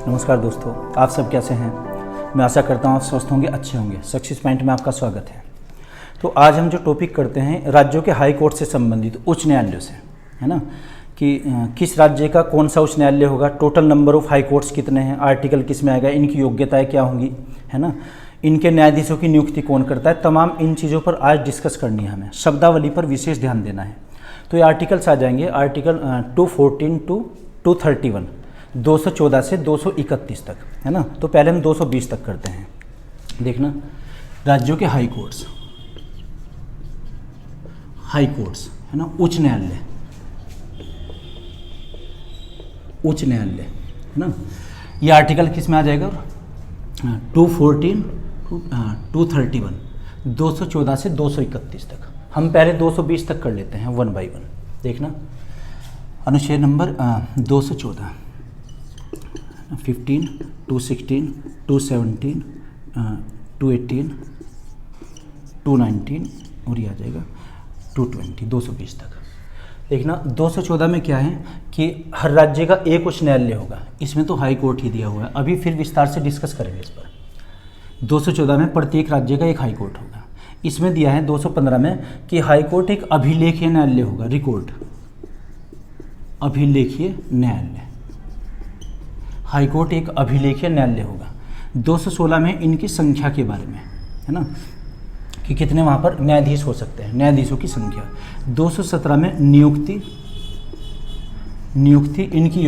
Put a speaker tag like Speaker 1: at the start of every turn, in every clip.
Speaker 1: नमस्कार दोस्तों, आप सब कैसे हैं। मैं आशा करता हूँ आप स्वस्थ होंगे, अच्छे होंगे। सक्सेस पॉइंट में आपका स्वागत है। तो आज हम जो टॉपिक करते हैं राज्यों के हाई कोर्ट से संबंधित, उच्च न्यायालयों से, है ना, कि किस राज्य का कौन सा उच्च न्यायालय होगा, total number of high courts कितने हैं, आर्टिकल किस में आएगा, इनकी योग्यताएँ क्या होंगी, है ना, इनके न्यायाधीशों की नियुक्ति कौन करता है, तमाम इन चीज़ों पर आज डिस्कस करनी है। हमें शब्दावली पर विशेष ध्यान देना है। तो ये आर्टिकल्स आ जाएंगे, आर्टिकल 214 टू 231, 214 से 231 तक, है ना। तो पहले हम 220 तक करते हैं। देखना, राज्यों के हाई कोर्ट्स, है ना, उच्च न्यायालय, है ना। ये आर्टिकल किस में आ जाएगा, 214 टू 231, 214 से 231 तक। हम पहले 220 तक कर लेते हैं वन बाई वन। देखना, अनुच्छेद नंबर 214, 15, 216, 217, 218, 219 और ये आ जाएगा 220, 220 तक। देखना, 214 में क्या है कि हर राज्य का एक उच्च न्यायालय होगा। इसमें तो हाई कोर्ट ही दिया हुआ है, अभी फिर विस्तार से डिस्कस करेंगे इस पर। 214 में प्रत्येक राज्य का एक हाई कोर्ट होगा। इसमें दिया है 215 में कि हाई कोर्ट एक अभिलेखीय न्यायालय होगा, रिकॉर्ड अभिलेखीय न्यायालय, हाई कोर्ट एक अभिलेखीय न्यायालय होगा। 216 में इनकी संख्या के बारे में, है ना, कि कितने वहाँ पर न्यायाधीश हो सकते हैं, न्यायाधीशों की संख्या। 217 में नियुक्ति, इनकी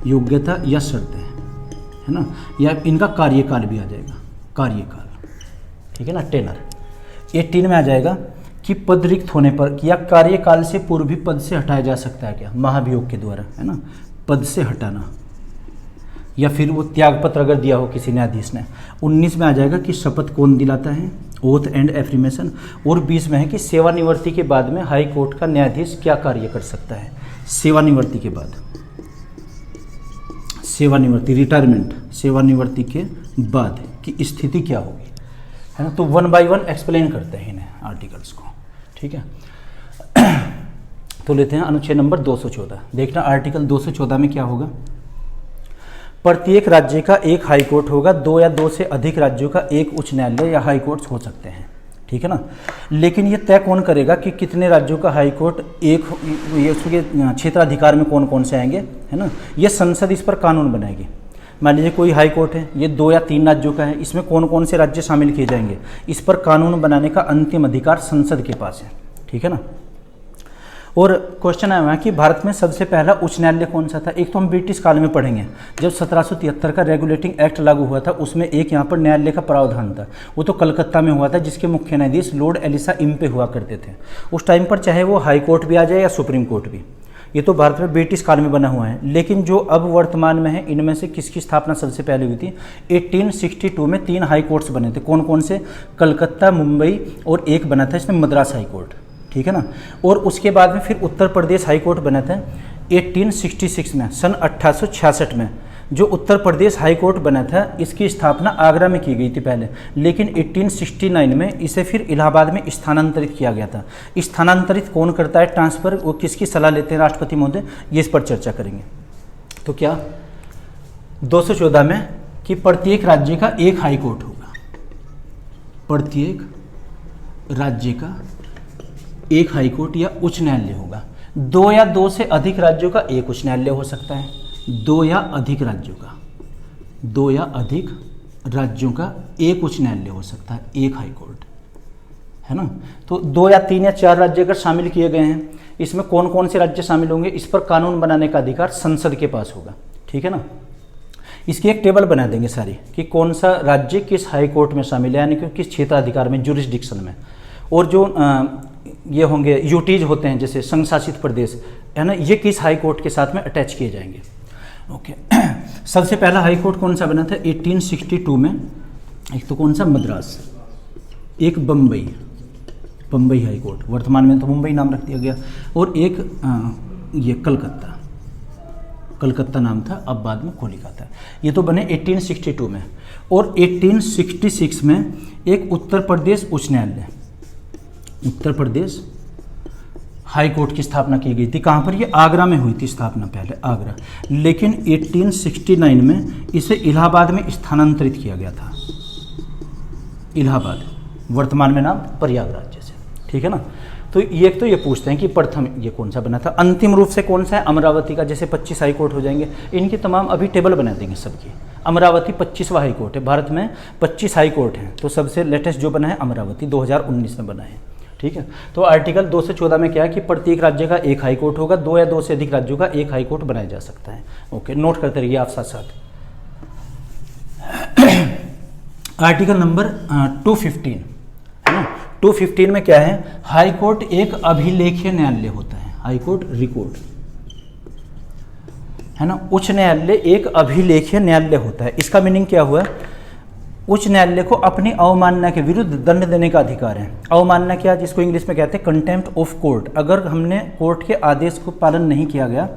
Speaker 1: योग्यता या शर्तें, है ना, या इनका कार्यकाल भी आ जाएगा, कार्यकाल, ठीक है ना, टेनर। 18 में आ जाएगा कि पद रिक्त होने पर या कार्यकाल से पूर्व भी पद से हटाया जा सकता है क्या, महाभियोग के द्वारा, है ना, पद से हटाना, या फिर वो त्यागपत्र अगर दिया हो किसी न्यायाधीश ने। 19 में आ जाएगा कि शपथ कौन दिलाता है, ओथ एंड एफर्मेशन। और 20 में है कि सेवानिवृत्ति के बाद में हाई कोर्ट का न्यायाधीश क्या कार्य कर सकता है, सेवानिवृत्ति के बाद, रिटायरमेंट, सेवानिवृत्ति के बाद की स्थिति क्या होगी, है ना। तो वन बाय वन एक्सप्लेन करते हैं इन्हें आर्टिकल्स को, ठीक है। तो लेते हैं अनुच्छेद नंबर 214। देखना, आर्टिकल 214 में क्या होगा, प्रत्येक राज्य का एक हाई कोर्ट होगा, 2 या 2 से अधिक राज्यों का एक उच्च न्यायालय या हाई कोर्ट हो सकते हैं, ठीक है ना। लेकिन ये तय कौन करेगा कि कितने राज्यों का हाई कोर्ट एक, ये उसके क्षेत्राधिकार में कौन कौन से आएंगे, है ना। ये संसद इस पर कानून बनाएगी। मान लीजिए कोई हाई कोर्ट है, ये 2 या 3 राज्यों का है, इसमें कौन कौन से राज्य शामिल किए जाएंगे, इस पर कानून बनाने का अंतिम अधिकार संसद के पास है, ठीक है ना। और क्वेश्चन आया हुआ है कि भारत में सबसे पहला उच्च न्यायालय कौन सा था। एक तो हम ब्रिटिश काल में पढ़ेंगे, जब 1773 का रेगुलेटिंग एक्ट लागू हुआ था, उसमें एक यहाँ पर न्यायालय का प्रावधान था। वो तो कलकत्ता में हुआ था, जिसके मुख्य न्यायाधीश लॉर्ड एलिसा इम्पे हुआ करते थे उस टाइम पर, चाहे वो हाई कोर्ट भी आ जाए या सुप्रीम कोर्ट भी। ये तो भारत में ब्रिटिश काल में बना हुआ है। लेकिन जो अब वर्तमान में है, इनमें से किसकी स्थापना सबसे पहले हुई थी, 1862 में 3 हाई कोर्ट्स बने थे। कौन कौन से, कलकत्ता, मुंबई और एक बना था इसमें मद्रास हाई कोर्ट, ठीक है ना। और उसके बाद में फिर उत्तर प्रदेश हाई कोर्ट बना था 1866 में, सन 1866 में जो उत्तर प्रदेश हाई कोर्ट बना था, इसकी स्थापना आगरा में की गई थी पहले, लेकिन 1869 में इसे फिर इलाहाबाद में स्थानांतरित किया गया था। स्थानांतरित कौन करता है, ट्रांसफ़र, वो किसकी सलाह लेते हैं, राष्ट्रपति महोदय, ये इस पर चर्चा करेंगे। तो क्या 214 में कि प्रत्येक राज्य का एक हाई कोर्ट होगा, प्रत्येक राज्य का एक हाई कोर्ट या उच्च न्यायालय होगा। 2 या 2 से अधिक राज्यों का एक उच्च न्यायालय हो सकता है, 2 या अधिक राज्यों का एक उच्च न्यायालय हो सकता है, एक हाई कोर्ट, है ना। तो 2 या 3 या 4 राज्य अगर शामिल किए गए हैं, इसमें कौन कौन से राज्य शामिल होंगे, इस पर कानून बनाने का अधिकार संसद के पास होगा, ठीक है ना। इसकी एक टेबल बना देंगे सारी कि कौन सा राज्य किस हाई कोर्ट में शामिल है, यानी कि किस क्षेत्राधिकार में, जुरिस्डिक्शन में। और जो ये होंगे यूटीज होते हैं, जैसे संघ शासित प्रदेश, है ना, ये किस हाई कोर्ट के साथ में अटैच किए जाएंगे। ओके। सबसे पहला हाई कोर्ट कौन सा बना था 1862 में, एक तो कौन सा, मद्रास, एक बम्बई हाई कोर्ट, वर्तमान में तो मुंबई नाम रख दिया गया, और एक ये कलकत्ता नाम था, अब बाद में कोलकाता। ये तो बने 1862 में। और 1866 में एक उत्तर प्रदेश उच्च न्यायालय, उत्तर प्रदेश हाई कोर्ट की स्थापना की गई थी। कहाँ पर? ये आगरा में हुई थी स्थापना, पहले आगरा, लेकिन 1869 में इसे इलाहाबाद में स्थानांतरित किया गया था। इलाहाबाद, वर्तमान में नाम प्रयागराज जैसे, ठीक है ना। तो ये पूछते हैं कि प्रथम ये कौन सा बना था। अंतिम रूप से कौन सा है? अमरावती का। जैसे 25 हाई कोर्ट हो जाएंगे, इनकी तमाम अभी टेबल बना देंगे सबकी। अमरावती 25वां हाई कोर्ट है, भारत में 25 हाई कोर्ट हैं, तो सबसे लेटेस्ट जो बना है अमरावती 2019 में बना है, ठीक है। तो आर्टिकल 2 से 14 में क्या है कि प्रत्येक राज्य का एक हाई कोर्ट होगा, 2 या 2 से अधिक राज्यों का एक हाई कोर्ट बनाया जा सकता है। ओके, नोट करते रहिए आप साथ साथ। आर्टिकल नंबर 215 है ना। 215 में क्या है? हाई कोर्ट एक अभिलेखीय न्यायालय होता है। हाई कोर्ट रिकॉर्ड है ना। उच्च न्यायालय एक अभिलेखीय न्यायालय होता है। इसका मीनिंग क्या हुआ? उच्च न्यायालय को अपनी अवमानना के विरुद्ध दंड देने का अधिकार है। अवमानना क्या, जिसको इंग्लिश में कहते हैं कंटेम्प्ट ऑफ कोर्ट। अगर हमने कोर्ट के आदेश को पालन नहीं किया गया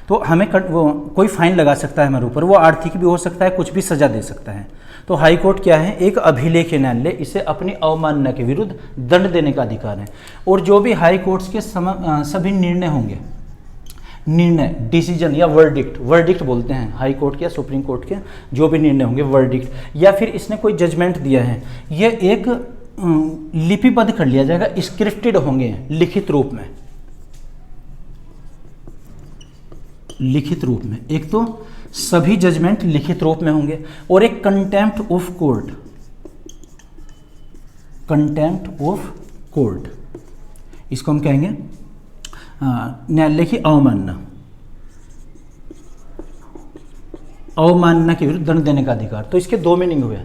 Speaker 1: तो हमें वो कोई फाइन लगा सकता है हमारे ऊपर, वो आर्थिक भी हो सकता है, कुछ भी सजा दे सकता है। तो हाई कोर्ट क्या है? एक अभिलेखीय न्यायालय, इसे अपनी अवमानना के विरुद्ध दंड देने का अधिकार है। और जो भी हाई कोर्ट्स के सभी निर्णय होंगे, निर्णय, डिसीजन या वर्डिक्ट, वर्डिक्ट बोलते हैं हाई कोर्ट के या सुप्रीम कोर्ट के, जो भी निर्णय होंगे वर्डिक्ट, या फिर इसने कोई जजमेंट दिया है, ये एक लिपिबद्ध कर लिया जाएगा, स्क्रिप्टेड होंगे, लिखित रूप में। लिखित रूप में, एक तो सभी जजमेंट लिखित रूप में होंगे, और एक contempt of court, contempt of court, इसको हम कहेंगे न्यायालय की अवमानना, अवमानना के विरुद्ध दंड देने का अधिकार। तो इसके दो मीनिंग हुए।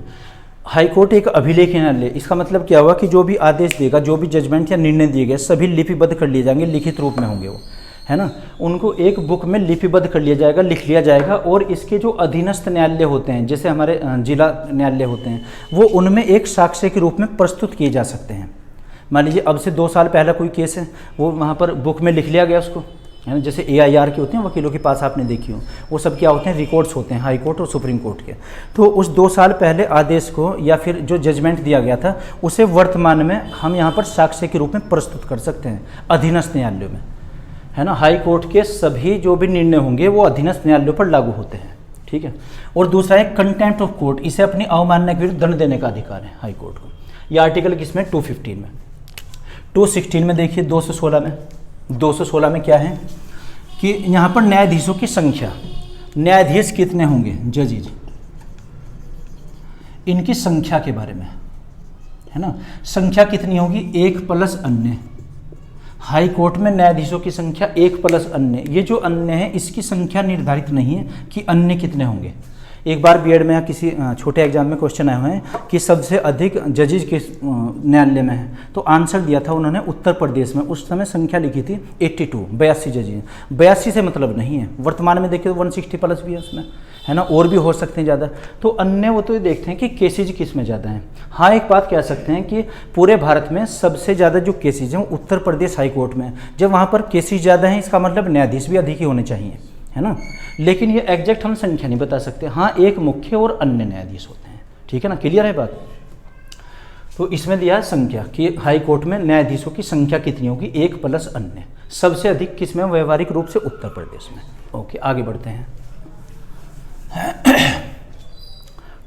Speaker 1: हाई कोर्ट एक अभिलेखीय न्यायालय, इसका मतलब क्या हुआ कि जो भी आदेश देगा, जो भी जजमेंट या निर्णय दिए गए, सभी लिपिबद्ध कर लिए जाएंगे, लिखित रूप में होंगे वो, है ना। उनको एक बुक में लिपिबद्ध कर लिया जाएगा, लिख लिया जाएगा, और इसके जो अधीनस्थ न्यायालय होते हैं, जैसे हमारे जिला न्यायालय होते हैं, वो उनमें एक साक्ष्य के रूप में प्रस्तुत किए जा सकते हैं। मान लीजिए अब से 2 साल पहला कोई केस है, वो वहाँ पर बुक में लिख लिया गया उसको, है ना। जैसे AIR के होते हैं वकीलों के पास, आपने देखी हो, वो सब क्या होते हैं? रिकॉर्ड्स होते हैं हाई कोर्ट और सुप्रीम कोर्ट के। तो उस 2 साल पहले आदेश को या फिर जो जजमेंट दिया गया था, उसे वर्तमान में हम यहाँ पर साक्ष्य के रूप में प्रस्तुत कर सकते हैं अधीनस्थ न्यायालयों में, है ना। हाई कोर्ट के सभी जो भी निर्णय होंगे वो अधीनस्थ न्यायालयों पर लागू होते हैं, ठीक है। और दूसरा है कंटेम्प्ट ऑफ कोर्ट, इसे अपनी अवमानना के विरुद्ध दंड देने का अधिकार है हाई कोर्ट को। ये आर्टिकल किसमें? 215 में। 216 में देखिए, 216 में, 216 में क्या है कि यहाँ पर न्यायाधीशों की संख्या, न्यायाधीश कितने होंगे, जजेज, इनकी संख्या के बारे में, है ना। संख्या कितनी होगी? 1 प्लस अन्य। हाई कोर्ट में न्यायाधीशों की संख्या 1 प्लस अन्य। ये जो अन्य है, इसकी संख्या निर्धारित नहीं है कि अन्य कितने होंगे। एक बार बीएड में या किसी छोटे एग्जाम में क्वेश्चन आए हुए हैं कि सबसे अधिक जजेज किस न्यायालय में है, तो आंसर दिया था उन्होंने उत्तर प्रदेश में। उस समय संख्या लिखी थी 82, 82 जजेज। 82 से मतलब नहीं है, वर्तमान में देखिए 160 प्लस भी है उसमें, है ना, और भी हो सकते हैं ज़्यादा। तो अन्य वो तो ये देखते हैं कि केसेज किस में ज़्यादा हैं। हाँ, एक बात कह सकते हैं कि पूरे भारत में सबसे ज़्यादा जो केसेज हैं उत्तर प्रदेश हाई कोर्ट में। जब वहाँ पर केसेज ज़्यादा हैं, इसका मतलब न्यायाधीश भी अधिक ही होने चाहिए, है ना। लेकिन ये एग्जैक्ट हम संख्या नहीं बता सकते। हाँ, एक मुख्य और अन्य न्यायाधीश होते हैं, ठीक है ना, क्लियर है बात। तो इसमें दिया है संख्या कि हाई कोर्ट में न्यायाधीशों की संख्या कितनी होगी, 1 प्लस अन्य। सबसे अधिक किस में? व्यवहारिक रूप से उत्तर प्रदेश में। ओके, आगे बढ़ते हैं।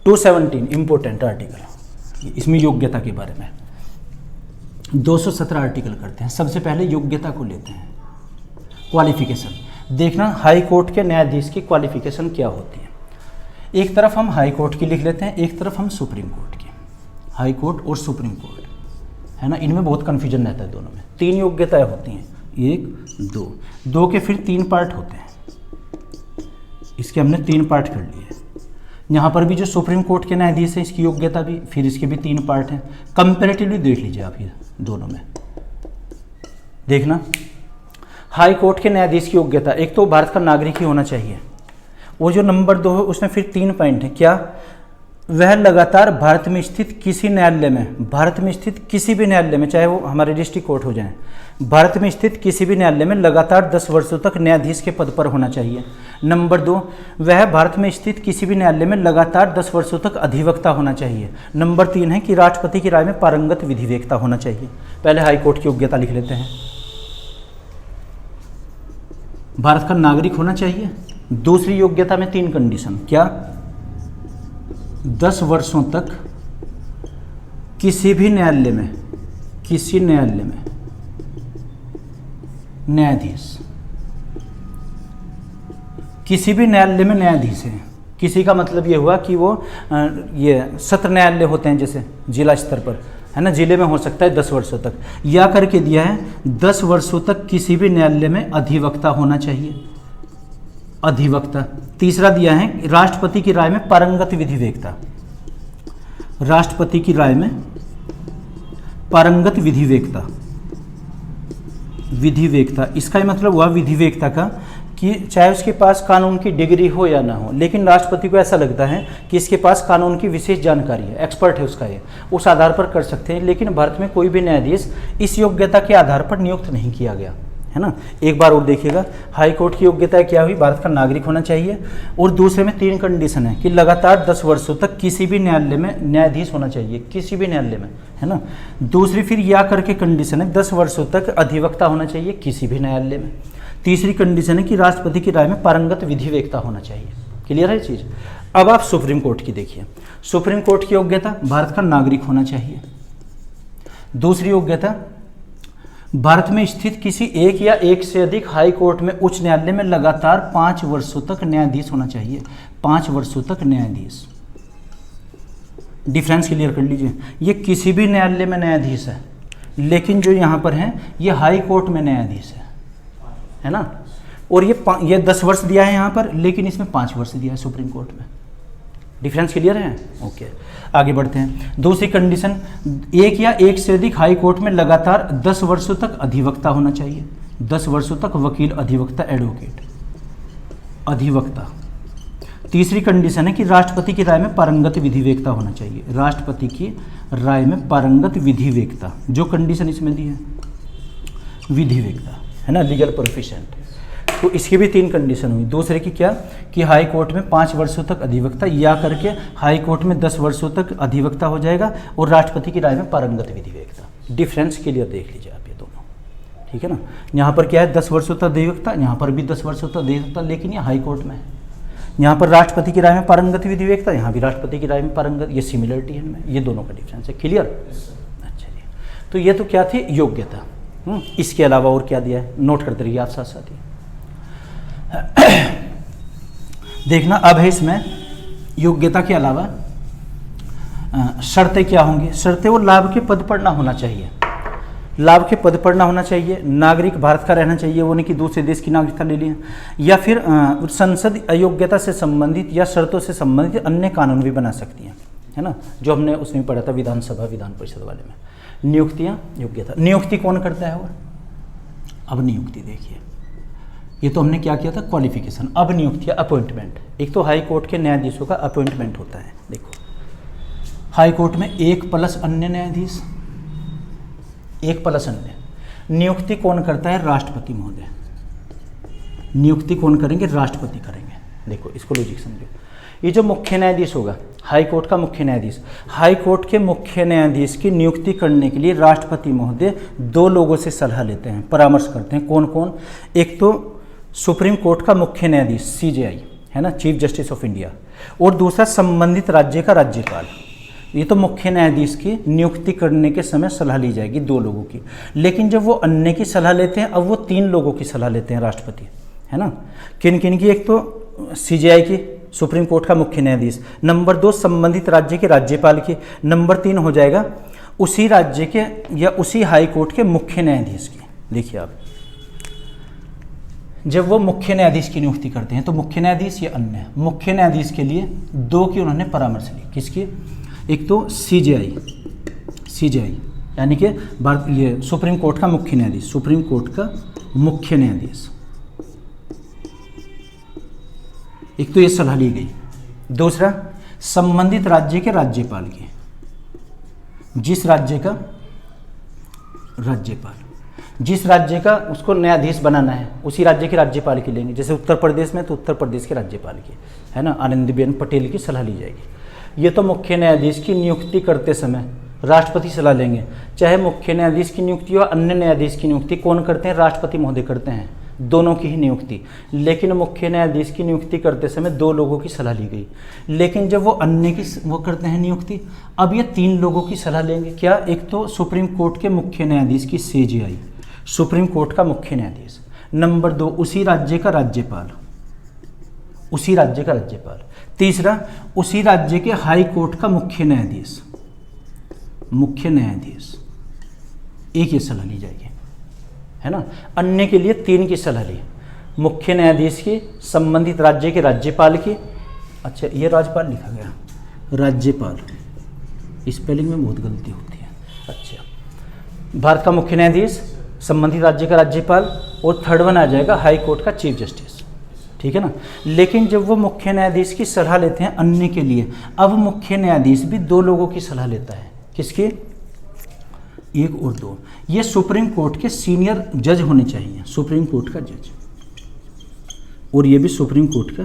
Speaker 1: 217 इंपॉर्टेंट आर्टिकल, इसमें योग्यता के बारे में 217 आर्टिकल करते हैं। सबसे पहले योग्यता को लेते हैं, क्वालिफिकेशन। देखना हाई कोर्ट के न्यायाधीश की क्वालिफिकेशन क्या होती है। एक तरफ हम हाई कोर्ट की लिख लेते हैं, एक तरफ हम सुप्रीम कोर्ट की। हाई कोर्ट और सुप्रीम कोर्ट, है ना, इनमें बहुत कन्फ्यूजन रहता है दोनों में। 3 योग्यताएं होती हैं, 1, 2, 2 के फिर 3 पार्ट होते हैं। इसके हमने 3 पार्ट कर लिए। यहाँ पर भी जो सुप्रीम कोर्ट के न्यायाधीश है, इसकी योग्यता भी, फिर इसके भी 3 पार्ट हैं। कंपेरेटिवली देख लीजिए आप ये दोनों में। देखना हाई कोर्ट के न्यायाधीश की योग्यता, एक तो भारत का नागरिक ही होना चाहिए। वो जो नंबर 2 है उसमें फिर 3 पॉइंट है। क्या? वह लगातार भारत में स्थित किसी न्यायालय में, भारत में स्थित किसी भी न्यायालय में, चाहे वो हमारे डिस्ट्रिक्ट कोर्ट हो जाए, भारत में स्थित किसी भी न्यायालय में लगातार 10 वर्षों तक न्यायाधीश के पद पर होना चाहिए। नंबर 2, वह भारत में स्थित किसी भी न्यायालय में लगातार 10 वर्षों तक अधिवक्ता होना चाहिए। नंबर 3 है कि राष्ट्रपति की राय में पारंगत विधिवेत्ता होना चाहिए। पहले हाई कोर्ट की योग्यता लिख लेते हैं। भारत का नागरिक होना चाहिए। दूसरी योग्यता में 3 कंडीशन, क्या? 10 वर्षों तक किसी भी न्यायालय में, किसी न्यायालय में न्यायाधीश, किसी भी न्यायालय में न्यायाधीश है। किसी का मतलब ये हुआ कि वो ये सत्र न्यायालय होते हैं जैसे जिला स्तर पर, है ना, जिले में हो सकता है 10 वर्षों तक। या करके दिया है 10 वर्षों तक किसी भी न्यायालय में अधिवक्ता होना चाहिए, अधिवक्ता। तीसरा दिया है राष्ट्रपति की राय में पारंगत विधिवेक्ता, राष्ट्रपति की राय में पारंगत विधिवेक्ता, विधिवेक्ता। इसका ही मतलब हुआ विधिवेक्ता का कि चाहे उसके पास कानून की डिग्री हो या ना हो, लेकिन राष्ट्रपति को ऐसा लगता है कि इसके पास कानून की विशेष जानकारी है, एक्सपर्ट है उसका, ये उस आधार पर कर सकते हैं। लेकिन भारत में कोई भी न्यायाधीश इस योग्यता के आधार पर नियुक्त नहीं किया गया, है ना। एक बार और देखिएगा, हाई कोर्ट की योग्यता क्या हुई? भारत का नागरिक होना चाहिए। और दूसरे में 3 कंडीशन है कि लगातार 10 वर्षों तक किसी भी न्यायालय में न्यायाधीश होना चाहिए, किसी भी न्यायालय में, है ना। दूसरी फिर या करके कंडीशन है 10 वर्षों तक अधिवक्ता होना चाहिए किसी भी न्यायालय में। तीसरी कंडीशन है कि राष्ट्रपति की राय में पारंगत विधिवेक्ता होना चाहिए। क्लियर है चीज़? अब आप सुप्रीम कोर्ट की देखिए। सुप्रीम कोर्ट की योग्यता भारत का नागरिक होना चाहिए। दूसरी योग्यता, भारत में स्थित किसी एक या एक से अधिक हाई कोर्ट में उच्च न्यायालय में लगातार 5 वर्षों तक न्यायाधीश होना चाहिए, 5 वर्षों तक न्यायाधीश। डिफरेंस क्लियर कर लीजिए, ये किसी भी न्यायालय में न्यायाधीश है, लेकिन जो यहाँ पर है ये हाई कोर्ट में न्यायाधीश है ना। और ये 10 वर्ष दिया है यहाँ पर, लेकिन इसमें 5 वर्ष दिया है सुप्रीम कोर्ट में। डिफरेंस क्लियर है? ओके, आगे बढ़ते हैं। दूसरी कंडीशन, एक या एक से अधिक हाई कोर्ट में लगातार 10 वर्षों तक अधिवक्ता होना चाहिए, 10 वर्षों तक वकील, अधिवक्ता, एडवोकेट, अधिवक्ता। तीसरी कंडीशन है कि राष्ट्रपति की राय में पारंगत विधिवेक्ता होना चाहिए, राष्ट्रपति की राय में पारंगत विधिवेक्ता। जो कंडीशन इसमें दी है विधिवेक्ता, है ना, लीगल प्रोफिशिएंट। तो इसकी भी 3 कंडीशन हुई। दूसरे की क्या कि हाई कोर्ट में 5 वर्षों तक अधिवक्ता, या करके हाई कोर्ट में 10 वर्षों तक अधिवक्ता हो जाएगा, और राष्ट्रपति की राय में पारंगत विधिवेक्ता। डिफरेंस क्लियर देख लीजिए आप ये दोनों, ठीक है ना। यहाँ पर क्या है 10 वर्षों तक अधिवक्ता, यहाँ पर भी 10 वर्षों तक अधिवक्ता, लेकिन ये हाई कोर्ट में है। यहाँ पर राष्ट्रपति की राय में पारंगत विधिवेक्ता, यहाँ भी राष्ट्रपति की राय में पारंगत, ये सिमिलरिटी है इनमें, ये दोनों का डिफरेंस है। क्लियर? अच्छा जी, तो ये तो क्या थी योग्यता। इसके अलावा और क्या दिया है नोट करते रहिए आप साथ साथ ही। देखना अब है इसमें योग्यता के अलावा शर्तें क्या होंगी। शर्तें, वो लाभ के पद पर ना होना चाहिए, लाभ के पद पर ना होना चाहिए, नागरिक भारत का रहना चाहिए, वो नहीं कि दूसरे देश की नागरिकता ले लिया, या फिर संसद अयोग्यता से संबंधित या शर्तों से संबंधित अन्य कानून भी बना सकती हैं, है ना, जो हमने उसमें पढ़ा था विधानसभा विधान परिषद वाले में। नियुक्तियाँ, योग्यता, नियुक्ति कौन करता है वो? अब नियुक्ति देखिए, ये तो हमने क्या किया था क्वालिफिकेशन, अब नियुक्ति अपॉइंटमेंट। एक तो हाई कोर्ट के न्यायाधीशों का अपॉइंटमेंट होता है। देखो हाई कोर्ट में 1 प्लस अन्य न्यायाधीश, 1 प्लस अन्य। नियुक्ति कौन करता है? राष्ट्रपति महोदय। नियुक्ति कौन करेंगे? राष्ट्रपति करेंगे। देखो इसको लॉजिक समझो। ये जो मुख्य न्यायाधीश होगा, हाई कोर्ट का मुख्य न्यायाधीश, हाई कोर्ट के मुख्य न्यायाधीश की नियुक्ति करने के लिए राष्ट्रपति महोदय 2 लोगों से सलाह लेते हैं, परामर्श करते हैं। कौन कौन? एक तो सुप्रीम कोर्ट का मुख्य न्यायाधीश CJI, है ना, चीफ जस्टिस ऑफ इंडिया, और दूसरा संबंधित राज्य का राज्यपाल। ये तो मुख्य न्यायाधीश की नियुक्ति करने के समय सलाह ली जाएगी 2 लोगों की। लेकिन जब वो अन्य की सलाह लेते हैं, अब वो 3 लोगों की सलाह लेते हैं राष्ट्रपति, है ना। किन किन की? एक तो CJI की, सुप्रीम कोर्ट का मुख्य न्यायाधीश, नंबर 2 संबंधित राज्य के राज्यपाल की, नंबर 3 हो जाएगा उसी राज्य के या उसी हाई कोर्ट के मुख्य न्यायाधीश की। देखिए आप, जब वो मुख्य न्यायाधीश की नियुक्ति करते हैं तो मुख्य न्यायाधीश या अन्य, मुख्य न्यायाधीश के लिए 2 की उन्होंने परामर्श ली। किसकी? एक तो CJI यानी कि भारत, ये सुप्रीम कोर्ट का मुख्य न्यायाधीश, सुप्रीम कोर्ट का मुख्य न्यायाधीश, एक तो ये सलाह ली गई। दूसरा संबंधित राज्य के राज्यपाल की, जिस राज्य का राज्यपाल, जिस राज्य का उसको न्यायाधीश बनाना है उसी राज्य के राज्यपाल की लेंगे। जैसे उत्तर प्रदेश में तो उत्तर प्रदेश के राज्यपाल की, है ना, आनंदीबेन पटेल की सलाह ली जाएगी। ये तो मुख्य न्यायाधीश की नियुक्ति करते समय राष्ट्रपति सलाह लेंगे। चाहे मुख्य न्यायाधीश की नियुक्ति हो अन्य न्यायाधीश की नियुक्ति कौन करते हैं? राष्ट्रपति महोदय करते हैं। दोनों की ही नियुक्ति, लेकिन मुख्य न्यायाधीश की नियुक्ति करते समय 2 लोगों की सलाह ली गई। लेकिन जब वो अन्य की वो करते हैं नियुक्ति, अब ये 3 लोगों की सलाह लेंगे। क्या? एक तो सुप्रीम कोर्ट के मुख्य न्यायाधीश की CJI, सुप्रीम कोर्ट का मुख्य न्यायाधीश। नंबर 2 उसी राज्य का राज्यपाल, उसी राज्य का राज्यपाल। तीसरा उसी राज्य के हाई कोर्ट का मुख्य न्यायाधीश, मुख्य न्यायाधीश, एक ही सलाह ली जाएगी, है ना। अन्य के लिए 3 की सलाह ली, मुख्य न्यायाधीश की, संबंधित राज्य के राज्यपाल की। अच्छा, ये राज्यपाल लिखा गया, राज्यपाल, स्पेलिंग में बहुत गलती होती है। अच्छा, भारत का मुख्य न्यायाधीश, संबंधित राज्य का राज्यपाल, और थर्ड वन आ जाएगा हाई कोर्ट का चीफ जस्टिस, ठीक है ना। लेकिन जब वो मुख्य न्यायाधीश की सलाह लेते हैं अन्य के लिए, अब मुख्य न्यायाधीश भी 2 लोगों की सलाह लेता है। किसकी? 1 और 2। ये सुप्रीम कोर्ट के सीनियर जज होने चाहिए, सुप्रीम कोर्ट का जज, और ये भी सुप्रीम कोर्ट का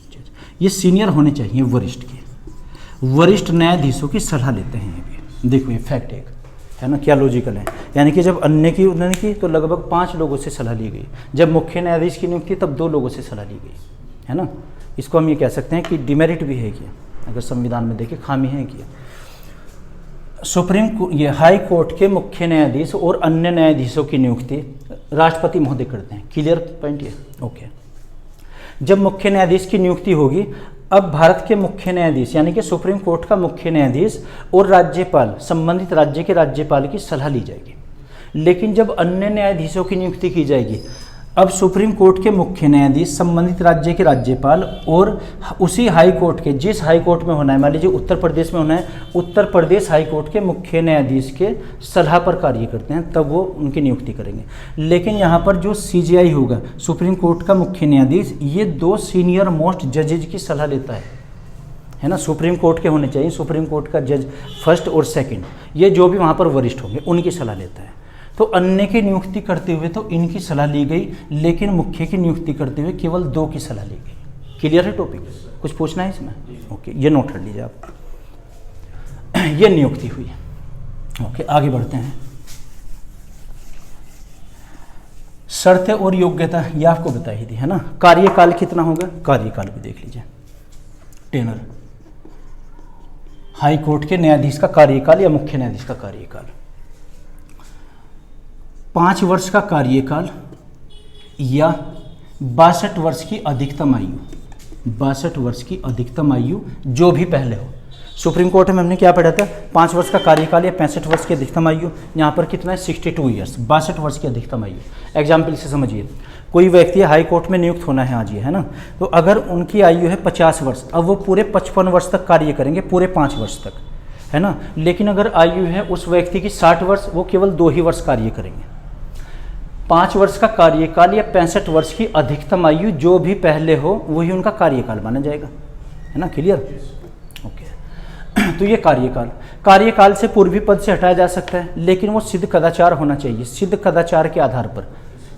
Speaker 1: जज। ये सीनियर होने चाहिए, वरिष्ठ के, वरिष्ठ न्यायाधीशों की सलाह लेते हैं। ये भी देखो, ये फैक्ट एक है ना, क्या लॉजिकल है। यानी कि जब अन्य की उन्होंने की तो लगभग 5 लोगों से सलाह ली गई, जब मुख्य न्यायाधीश की नियुक्ति तब 2 लोगों से सलाह ली गई, है ना। इसको हम ये कह सकते हैं कि डिमेरिट भी है क्या, अगर संविधान में देखें खामी है क्या। ये हाई कोर्ट के मुख्य न्यायाधीश और अन्य न्यायाधीशों की नियुक्ति राष्ट्रपति महोदय करते हैं। क्लियर पॉइंट ये? ओके। जब मुख्य न्यायाधीश की नियुक्ति होगी, अब भारत के मुख्य न्यायाधीश यानी कि सुप्रीम कोर्ट का मुख्य न्यायाधीश और राज्यपाल, संबंधित राज्य के राज्यपाल की सलाह ली जाएगी। लेकिन जब अन्य न्यायाधीशों की नियुक्ति की जाएगी, अब सुप्रीम कोर्ट के मुख्य न्यायाधीश, संबंधित राज्य के राज्यपाल और उसी हाई कोर्ट के, जिस हाई कोर्ट में होना है, मान लीजिए उत्तर प्रदेश में होना है, उत्तर प्रदेश हाई कोर्ट के मुख्य न्यायाधीश के सलाह पर कार्य करते हैं, तब वो उनकी नियुक्ति करेंगे। लेकिन यहाँ पर जो CJI होगा, सुप्रीम कोर्ट का मुख्य न्यायाधीश, ये 2 सीनियर मोस्ट जजेज की सलाह लेता है ना। सुप्रीम कोर्ट के होने चाहिए, सुप्रीम कोर्ट का जज फर्स्ट और सेकंड, ये जो भी वहाँ पर वरिष्ठ होंगे उनकी सलाह लेता है। तो अन्य की नियुक्ति करते हुए तो इनकी सलाह ली गई, लेकिन मुख्य की नियुक्ति करते हुए केवल 2 की सलाह ली गई। क्लियर है टॉपिक? कुछ पूछना है इसमें? ओके, ये नोट कर लीजिए आप। ये नियुक्ति हुई। ओके, आगे बढ़ते हैं। शर्तें और योग्यता ये आपको बताई थी, है ना। कार्यकाल कितना होगा? कार्यकाल भी देख लीजिए। टेनर, हाई कोर्ट के न्यायाधीश का कार्यकाल या मुख्य न्यायाधीश का कार्यकाल, 5 वर्ष का कार्यकाल या 62 वर्ष की अधिकतम आयु, 62 वर्ष की अधिकतम आयु जो भी पहले हो। सुप्रीम कोर्ट में हमने क्या पढ़ा था? 5 वर्ष का कार्यकाल या 65 वर्ष की अधिकतम आयु। यहाँ पर कितना है? 62 ईयर्स, 62 वर्ष की अधिकतम आयु। एग्जाम्पल से समझिए, कोई व्यक्ति हाई कोर्ट में नियुक्त होना है आज, ये है ना, तो अगर उनकी आयु है 50 वर्ष, अब वो पूरे 55 वर्ष तक कार्य करेंगे, पूरे 5 वर्ष तक, है ना। लेकिन अगर आयु है उस व्यक्ति की 60 वर्ष, वो केवल 2 ही वर्ष कार्य करेंगे। 5 वर्ष का कार्यकाल या 65 वर्ष की अधिकतम आयु जो भी पहले हो वही उनका कार्यकाल माना जाएगा, है ना। क्लियर? ओके। तो ये कार्यकाल से पूर्वी पद से हटाया जा सकता है, लेकिन वो सिद्ध कदाचार होना चाहिए, सिद्ध कदाचार के आधार पर,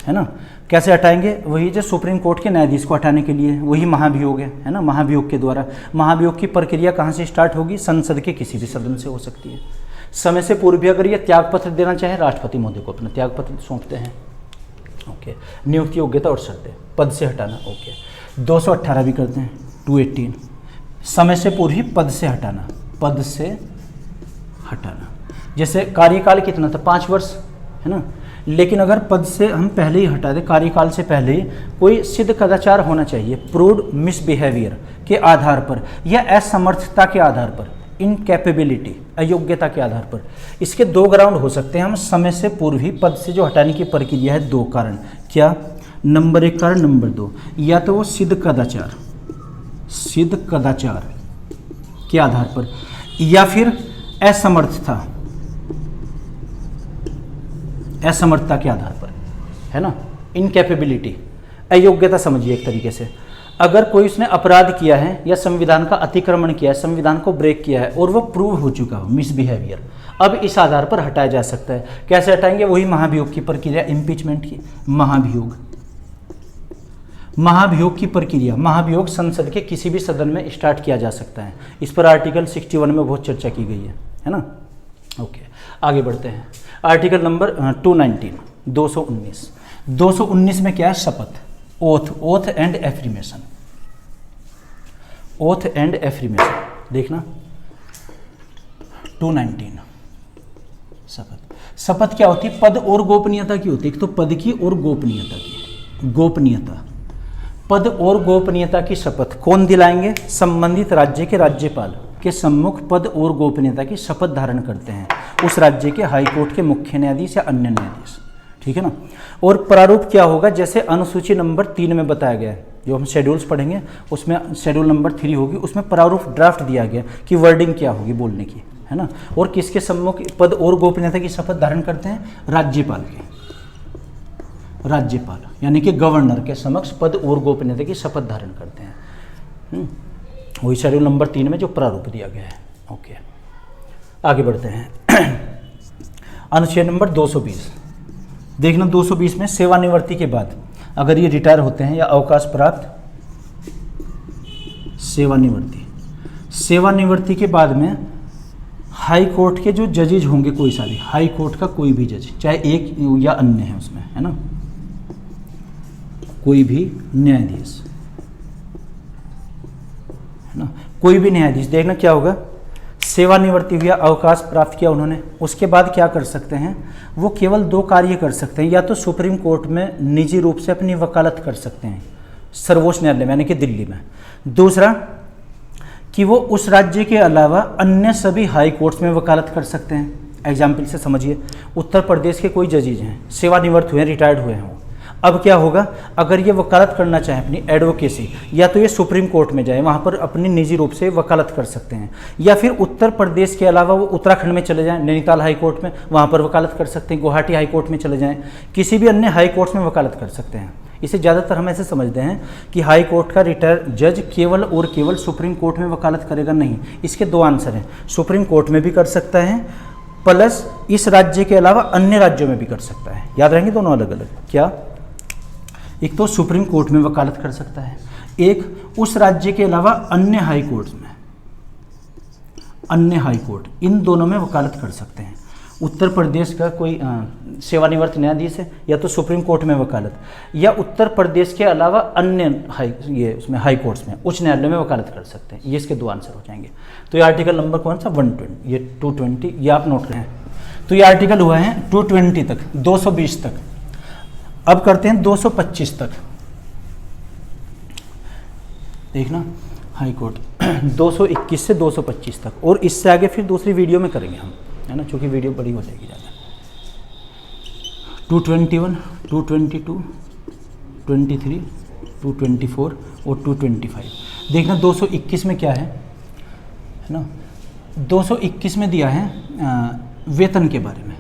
Speaker 1: है ना। कैसे हटाएंगे? वही जो सुप्रीम कोर्ट के न्यायाधीश को हटाने के लिए वही महाभियोग है ना, महाभियोग के द्वारा। महाभियोग की प्रक्रिया कहाँ से स्टार्ट होगी? संसद के किसी भी सदन से हो सकती है। समय से पूर्व भी अगर ये त्यागपत्र देना चाहे, राष्ट्रपति महोदय को अपना त्यागपत्र सौंपते हैं। ओके। नियुक्ति योग्यता और शर्तें, पद से हटाना। ओके। 218 भी करते हैं, 218, समय से पूर्व ही पद से हटाना, पद से हटाना। जैसे कार्यकाल कितना था? 5 वर्ष, है ना। लेकिन अगर पद से हम पहले ही हटा दें, कार्यकाल से पहले ही, कोई सिद्ध कदाचार होना चाहिए, प्रूव्ड मिसबिहेवियर के आधार पर या असमर्थता के आधार पर, इनकैपेबिलिटी, अयोग्यता के आधार पर। इसके 2 ग्राउंड हो सकते हैं हम समय से पूर्व ही पद से जो हटाने की प्रक्रिया है, 2 कारण। क्या? नंबर 1 कारण, नंबर 2, या तो वो सिद्ध कदाचार के आधार पर, या फिर असमर्थता के आधार पर, है ना। इनकैपेबिलिटी, अयोग्यता समझिए एक तरीके से। अगर कोई उसने अपराध किया है या संविधान का अतिक्रमण किया है, संविधान को ब्रेक किया है और वो प्रूव हो चुका हो, मिसबिहेवियर, अब इस आधार पर हटाया जा सकता है। कैसे हटाएंगे? वही महाभियोग की प्रक्रिया, इम्पीचमेंट की। महाभियोग की प्रक्रिया, महाभियोग संसद के किसी भी सदन में स्टार्ट किया जा सकता है। इस पर आर्टिकल 61 में बहुत चर्चा की गई है ना। ओके, आगे बढ़ते हैं। आर्टिकल नंबर 219, 219, 219 में क्या है? शपथ, oath, oath and affirmation, oath and affirmation. देखना 219 शपथ। शपथ क्या होती है? पद और गोपनीयता की होती है। एक तो पद की और गोपनीयता की। गोपनीयता, पद और गोपनीयता की शपथ कौन दिलाएंगे? संबंधित राज्य के राज्यपाल के सम्मुख पद और गोपनीयता की शपथ धारण करते हैं उस राज्य के हाईकोर्ट के मुख्य न्यायाधीश या अन्य न्यायाधीश, ठीक है ना। और प्रारूप क्या होगा? जैसे अनुसूची नंबर 3 में बताया गया है, जो हम शेड्यूल्स पढ़ेंगे उसमें शेड्यूल नंबर 3 होगी, उसमें प्रारूप ड्राफ्ट दिया गया कि वर्डिंग क्या होगी बोलने की, है ना। और किसके सम्मुख पद और गोपनीयता की शपथ धारण करते हैं? राज्यपाल के, राज्यपाल यानी कि गवर्नर के समक्ष पद और गोपनीयता की शपथ धारण करते हैं। वही शेड्यूल नंबर 3 में जो प्रारूप दिया गया है। ओके, आगे बढ़ते हैं। अनुच्छेद नंबर 220, देखना 220 में सेवानिवृत्ति के बाद अगर ये रिटायर होते हैं या अवकाश प्राप्त, सेवानिवृत्ति, सेवानिवृत्ति के बाद में हाई कोर्ट के जो जजेज होंगे, कोई सा भी हाई कोर्ट का कोई भी जज, चाहे एक या अन्य है उसमें, है ना, कोई भी न्यायाधीश, है ना, कोई भी न्यायाधीश। देखना क्या होगा? सेवानिवृत्ति हुआ, अवकाश प्राप्त किया उन्होंने, उसके बाद क्या कर सकते हैं? वो केवल 2 कार्य कर सकते हैं। या तो सुप्रीम कोर्ट में निजी रूप से अपनी वकालत कर सकते हैं, सर्वोच्च न्यायालय में यानी कि दिल्ली में। दूसरा कि वो उस राज्य के अलावा अन्य सभी हाई कोर्ट्स में वकालत कर सकते हैं। एग्जाम्पल से समझिए, उत्तर प्रदेश के कोई जजेज हैं, सेवानिवृत्त हुए हैं, रिटायर्ड हुए हैं वो, अब क्या होगा? अगर ये वकालत करना चाहें अपनी एडवोकेसी, या तो ये सुप्रीम कोर्ट में जाएं, वहाँ पर अपनी निजी रूप से वकालत कर सकते हैं, या फिर उत्तर प्रदेश के अलावा वो उत्तराखंड में चले जाएं, नैनीताल हाई कोर्ट में, वहाँ पर वकालत कर सकते हैं, गुवाहाटी हाई कोर्ट में चले जाएं, किसी भी अन्य हाई कोर्ट्स में वकालत कर सकते हैं। इसे ज़्यादातर हम ऐसे समझते हैं कि हाई कोर्ट का रिटायर जज केवल और केवल सुप्रीम कोर्ट में वकालत करेगा, नहीं। इसके 2 आंसर हैं, सुप्रीम कोर्ट में भी कर सकता है प्लस इस राज्य के अलावा अन्य राज्यों में भी कर सकता है। याद रहेंगे दोनों अलग अलग। क्या? एक तो सुप्रीम कोर्ट में वकालत कर सकता है, एक उस राज्य के अलावा अन्य हाई कोर्ट्स में, अन्य हाई कोर्ट, इन दोनों में वकालत कर सकते हैं। उत्तर प्रदेश का कोई सेवानिवृत्त न्यायाधीश है, या तो सुप्रीम कोर्ट में वकालत, या उत्तर प्रदेश के अलावा अन्य हाई कोर्ट्स में, उच्च न्यायालय में वकालत कर सकते हैं। ये इसके 2 आंसर हो जाएंगे। तो ये आर्टिकल नंबर कौन सा? 120, ये 220, ये आप नोट करें। तो ये आर्टिकल हुआ है 220 तक, 220 तक। अब करते हैं 225 तक। देखना हाई कोर्ट 221 से 225 तक, और इससे आगे फिर दूसरी वीडियो में करेंगे हम, है ना, क्योंकि वीडियो बड़ी हो जाएगी ज़्यादा। 221, 222, 23, 224 और 225। देखना 221 में क्या है ना, 221 में दिया है वेतन के बारे में।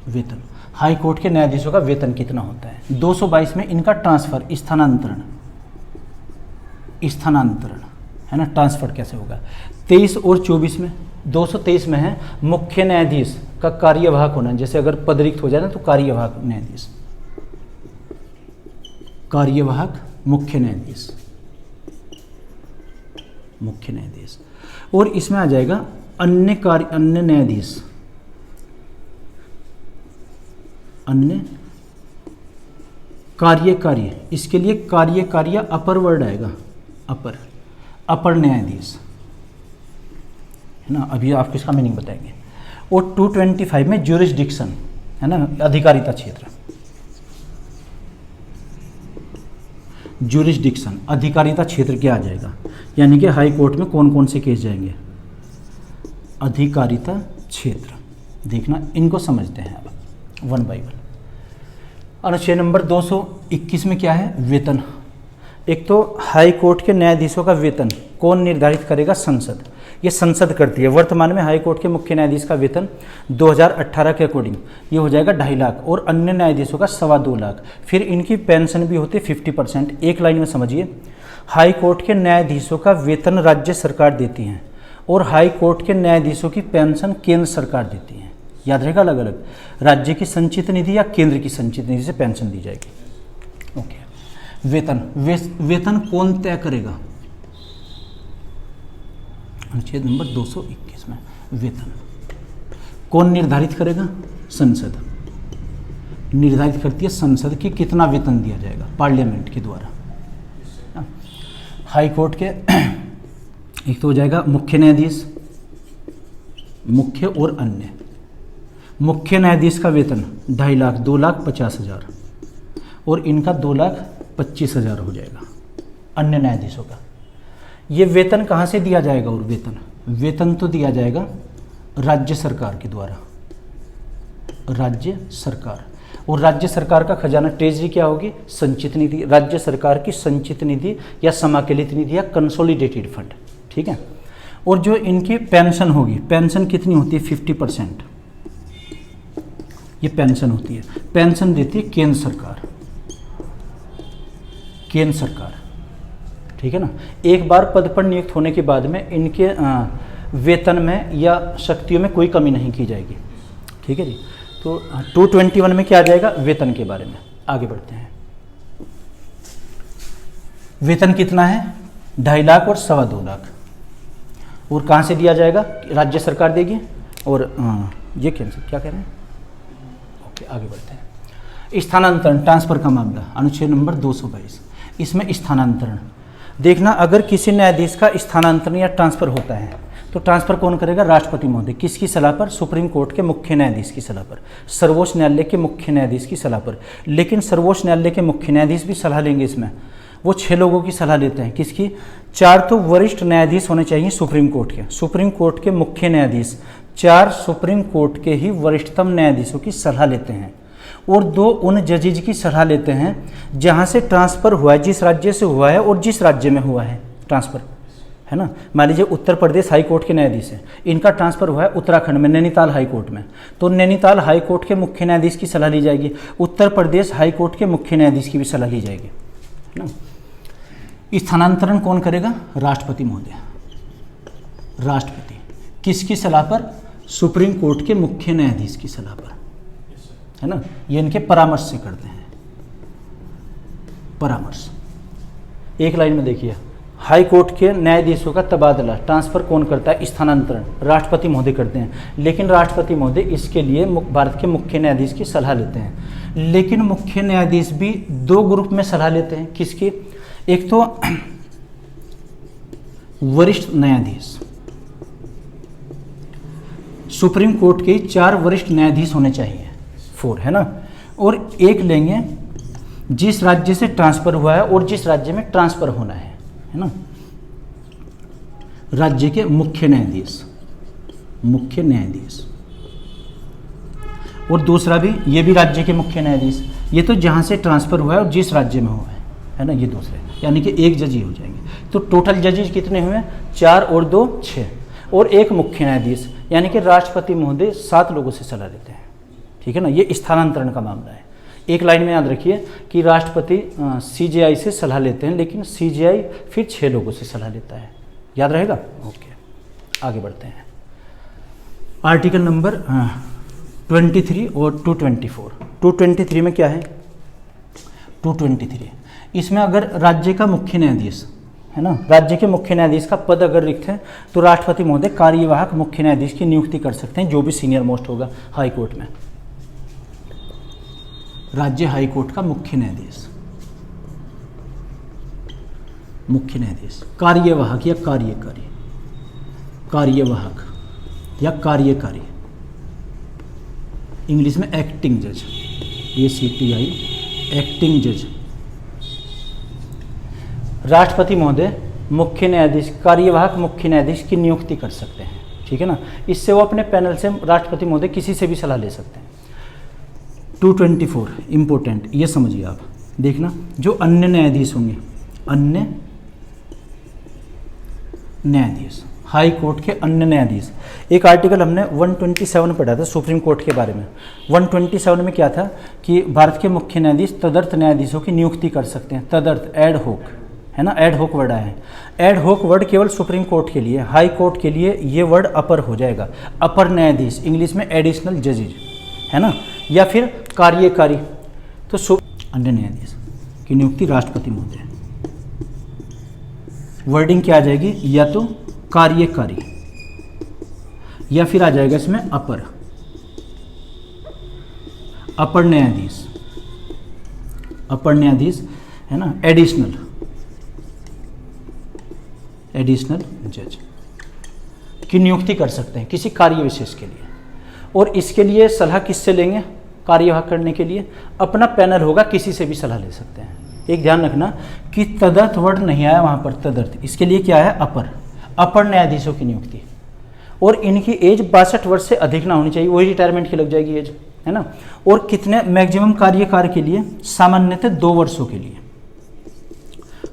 Speaker 1: वेतन, हाई कोर्ट के न्यायाधीशों का वेतन कितना होता है। 222 में इनका ट्रांसफर, स्थानांतरण, स्थानांतरण, है ना, ट्रांसफर कैसे होगा। 23 और 24 में, 223 में है मुख्य न्यायाधीश का कार्यवाहक होना, जैसे अगर पद रिक्त हो जाए ना तो कार्यवाहक न्यायाधीश, कार्यवाहक मुख्य न्यायाधीश, मुख्य न्यायाधीश। और इसमें आ जाएगा अन्य न्यायाधीश, अन्य कार्य, इसके लिए कार्य अपर वर्ड आएगा, अपर न्यायाधीश, है ना। अभी आपको इसका मीनिंग बताएंगे। और 225 में ज्यूरिसडिक्शन, है ना, अधिकारिता क्षेत्र, ज्यूरिसडिक्शन अधिकारिता क्षेत्र क्या आ जाएगा, यानी कि हाई कोर्ट में कौन कौन से केस जाएंगे, अधिकारिता क्षेत्र। देखना इनको समझते हैं अब 1 बाय 1। अनुच्छेद नंबर 221 में क्या है? वेतन। एक तो हाई कोर्ट के न्यायाधीशों का वेतन कौन निर्धारित करेगा? संसद। ये संसद करती है। वर्तमान में हाई कोर्ट के मुख्य न्यायाधीश का वेतन 2018 के अकॉर्डिंग ये हो जाएगा 2.5 लाख, और अन्य न्यायाधीशों का 2.25 लाख। फिर इनकी पेंशन भी होती है 50%। एक लाइन में समझिए, हाई कोर्ट के न्यायाधीशों का वेतन राज्य सरकार देती है, और हाई कोर्ट के न्यायाधीशों की पेंशन केंद्र सरकार देती है। याद रहेगा, अलग अलग राज्य की संचित निधि या केंद्र की संचित निधि से पेंशन दी जाएगी। ओके, वेतन कौन तय करेगा? अनुच्छेद नंबर 221 में वेतन कौन निर्धारित करेगा? संसद। निर्धारित करती है संसद की कितना वेतन दिया जाएगा पार्लियामेंट के द्वारा। हाई कोर्ट के एक तो हो जाएगा मुख्य न्यायाधीश, मुख्य और अन्य। मुख्य न्यायाधीश का वेतन 2.5 लाख, 2,50,000 और इनका 2,25,000 हो जाएगा अन्य न्यायाधीशों का। ये वेतन कहाँ से दिया जाएगा? और वेतन तो दिया जाएगा राज्य सरकार के द्वारा, राज्य सरकार। और राज्य सरकार का खजाना ट्रेजरी क्या होगी? संचित निधि, राज्य सरकार की संचित निधि या समाकलित निधि या कंसोलिडेटेड फंड, ठीक है। और जो इनकी पेंशन होगी, पेंशन कितनी होती है? 50% ये पेंशन होती है। पेंशन देती है केंद्र सरकार, केंद्र सरकार, ठीक है ना। एक बार पद पर नियुक्त होने के बाद में इनके वेतन में या शक्तियों में कोई कमी नहीं की जाएगी, ठीक है जी। तो 221 में क्या आ जाएगा? वेतन के बारे में। आगे बढ़ते हैं। वेतन कितना है? 2.5 लाख और 2.25 लाख। और कहाँ से दिया जाएगा? राज्य सरकार देगी। और ये कैंसिल, क्या कह रहे हैं? ओके, आगे बढ़ते हैं। स्थानांतरण, ट्रांसफर का मामला, अनुच्छेद नंबर 222। इसमें स्थानांतरण देखना, अगर किसी न्यायाधीश का स्थानांतरण या ट्रांसफर होता है तो ट्रांसफर कौन करेगा? राष्ट्रपति महोदय। किसकी सलाह पर? सुप्रीम कोर्ट के मुख्य न्यायाधीश की सलाह पर, सर्वोच्च न्यायालय के मुख्य न्यायाधीश की सलाह पर। लेकिन सर्वोच्च न्यायालय के मुख्य न्यायाधीश भी सलाह लेंगे इसमें। वो 6 लोगों की सलाह लेते हैं। किसकी? 4 तो वरिष्ठ न्यायाधीश होने चाहिए सुप्रीम कोर्ट के, सुप्रीम कोर्ट के मुख्य न्यायाधीश। 4 सुप्रीम कोर्ट के ही वरिष्ठतम न्यायाधीशों की सलाह लेते हैं। और 2 उन जजेज की सलाह लेते हैं जहाँ से ट्रांसफ़र हुआ है, जिस राज्य से हुआ है और जिस राज्य में हुआ है ट्रांसफ़र, है ना। मान लीजिए उत्तर प्रदेश हाई कोर्ट के न्यायाधीश हैं, इनका ट्रांसफ़र हुआ है उत्तराखंड में नैनीताल हाई कोर्ट में, तो नैनीताल हाई कोर्ट के मुख्य न्यायाधीश की सलाह ली जाएगी। उत्तर प्रदेश हाई कोर्ट के मुख्य न्यायाधीश की भी सलाह ली जाएगी, है ना। स्थानांतरण कौन करेगा? राष्ट्रपति महोदय। राष्ट्रपति किसकी सलाह पर? सुप्रीम कोर्ट के मुख्य न्यायाधीश की सलाह पर, है ना। ये इनके परामर्श से करते हैं, परामर्श। एक लाइन में देखिए, हाई कोर्ट के न्यायाधीशों का तबादला, ट्रांसफर कौन करता है? स्थानांतरण राष्ट्रपति महोदय करते हैं। लेकिन राष्ट्रपति महोदय इसके लिए भारत के मुख्य न्यायाधीश की सलाह लेते हैं। लेकिन मुख्य न्यायाधीश भी 2 ग्रुप में सलाह लेते हैं। किसकी? एक तो वरिष्ठ न्यायाधीश, सुप्रीम कोर्ट के 4 वरिष्ठ न्यायाधीश होने चाहिए, 4, है ना। और एक लेंगे जिस राज्य से ट्रांसफर हुआ है और जिस राज्य में ट्रांसफर होना है ना, राज्य के मुख्य न्यायाधीश, मुख्य न्यायाधीश। और दूसरा भी, ये भी राज्य के मुख्य न्यायाधीश। ये तो जहां से ट्रांसफर हुआ है और जिस राज्य में हुआ है ना, ये दूसरे, यानी कि 1 जज ही हो जाएंगे। तो टोटल जजेज कितने हुए? 4 और 2 6 और 1 मुख्य न्यायाधीश, यानी कि राष्ट्रपति महोदय 7 लोगों से सलाह लेते हैं, ठीक है ना। ये स्थानांतरण का मामला है। एक लाइन में याद रखिए कि राष्ट्रपति CJI से सलाह लेते हैं, लेकिन CJI फिर 6 लोगों से सलाह लेता है, याद रहेगा। ओके, आगे बढ़ते हैं। आर्टिकल नंबर 23 और 224। 223 में क्या है? 223 इसमें अगर राज्य का मुख्य न्यायाधीश, है ना, राज्य के मुख्य न्यायाधीश का पद अगर रिक्त है तो राष्ट्रपति महोदय कार्यवाहक मुख्य न्यायाधीश की नियुक्ति कर सकते हैं, जो भी सीनियर मोस्ट होगा हाई कोर्ट में। राज्य हाई कोर्ट का मुख्य न्यायाधीश, मुख्य न्यायाधीश, कार्यवाहक या कार्यकारी, कार्यवाहक या कार्यकारी, इंग्लिश में एक्टिंग जज, ACTI, एक्टिंग जज। राष्ट्रपति महोदय मुख्य न्यायाधीश, कार्यवाहक मुख्य न्यायाधीश की नियुक्ति कर सकते हैं, ठीक है ना। इससे वो अपने पैनल से राष्ट्रपति महोदय किसी से भी सलाह ले सकते हैं। 224 इम्पोर्टेंट, ये समझिए आप, देखना। जो अन्य न्यायाधीश होंगे, अन्य न्यायाधीश, हाई कोर्ट के अन्य न्यायाधीश। एक आर्टिकल हमने 127 पढ़ा था सुप्रीम कोर्ट के बारे में। 127 में क्या था कि भारत के मुख्य न्यायाधीश तदर्थ न्यायाधीशों की नियुक्ति कर सकते हैं। तदर्थ, एड होक, है ना, एड होक वर्ड आया है। एड होक वर्ड केवल सुप्रीम कोर्ट के लिए, हाई कोर्ट के लिए ये वर्ड अपर हो जाएगा, अपर न्यायाधीश, इंग्लिश में एडिशनल जजेज, है ना, या फिर कार्यकारी। तो अन्य न्यायाधीश की नियुक्ति राष्ट्रपति महोदय। वर्डिंग क्या आ जाएगी? या तो कार्यकारी या फिर आ जाएगा इसमें अपर। अपर न्यायाधीश, अपर न्यायाधीश है ना, एडिशनल जज की नियुक्ति कर सकते हैं किसी कार्य विशेष के लिए। और इसके लिए सलाह किससे लेंगे? कार्यवाही करने के लिए अपना पैनल होगा, किसी से भी सलाह ले सकते हैं। एक ध्यान रखना कि तदर्थ वर्ड नहीं आया वहाँ पर, तदर्थ, इसके लिए क्या है? अपर न्यायाधीशों की नियुक्ति। और इनकी एज 62 वर्ष से अधिक ना होनी चाहिए, वही रिटायरमेंट की लग जाएगी एज, है ना। और कितने मैक्सिमम कार्यकाल के लिए? सामान्यतः 2 वर्षों के लिए,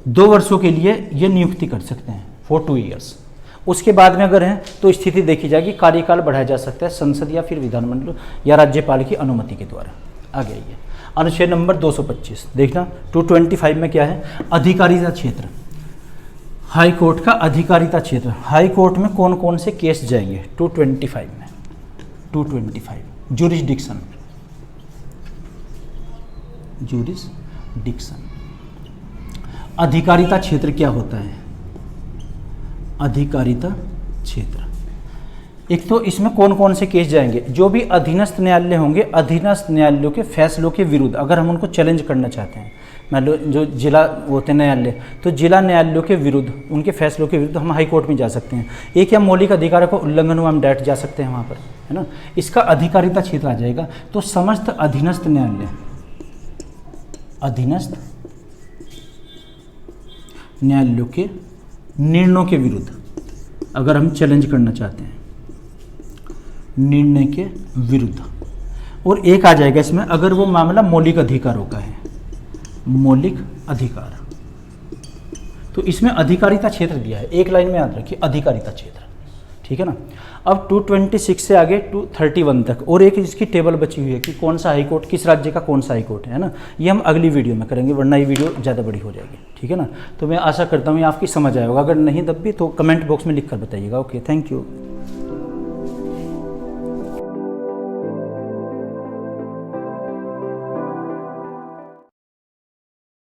Speaker 1: 2 वर्षों के लिए ये नियुक्ति कर सकते हैं, फॉर 2 ईयर्स। उसके बाद में अगर है तो स्थिति देखी जाएगी, कार्यकाल बढ़ाया जा सकता है संसद या फिर विधानमंडल या राज्यपाल की अनुमति के द्वारा। आगे आइए, अनुच्छेद नंबर 225 देखना। 225 में क्या है? अधिकारिता क्षेत्र, हाई कोर्ट का अधिकारिता क्षेत्र। हाई कोर्ट में कौन कौन से केस जाएंगे? 225 में, 225 जुरिस्डिक्शन, अधिकारिता क्षेत्र क्या होता है? अधिकारिता क्षेत्र, एक तो इसमें कौन कौन से केस जाएंगे? जो भी अधीनस्थ न्यायालय होंगे, अधीनस्थ न्यायालयों के फैसलों के विरुद्ध अगर हम उनको चैलेंज करना चाहते हैं, मान लो जो जिला होते हैं न्यायालय, तो जिला न्यायालयों के विरुद्ध, उनके फैसलों के विरुद्ध हम हाई कोर्ट में जा सकते हैं। एक या मौलिक अधिकारों का उल्लंघन हुआ, हम डायरेक्ट जा सकते हैं वहाँ पर, है ना। इसका अधिकारिता क्षेत्र आ जाएगा। तो समस्त अधीनस्थ न्यायालय, अधीनस्थ न्यायालयों के निर्णयों के विरुद्ध अगर हम चैलेंज करना चाहते हैं, निर्णय के विरुद्ध। और एक आ जाएगा इसमें, अगर वो मामला मौलिक अधिकारों का है, मौलिक अधिकार, तो इसमें अधिकारिता क्षेत्र दिया है, एक लाइन में याद रखिए, अधिकारिता क्षेत्र, ठीक है ना। अब 226 से आगे 231 तक और एक इसकी टेबल बची हुई है कि कौन सा हाई कोर्ट, किस राज्य का कौन सा हाई कोर्ट है ना। ये हम अगली वीडियो में करेंगे, वरना ये वीडियो ज़्यादा बड़ी हो जाएगी, ठीक है ना। तो मैं आशा करता हूँ ये आपकी समझ आएगा, अगर नहीं तब भी तो कमेंट बॉक्स में लिख कर बताइएगा। Okay, thank you.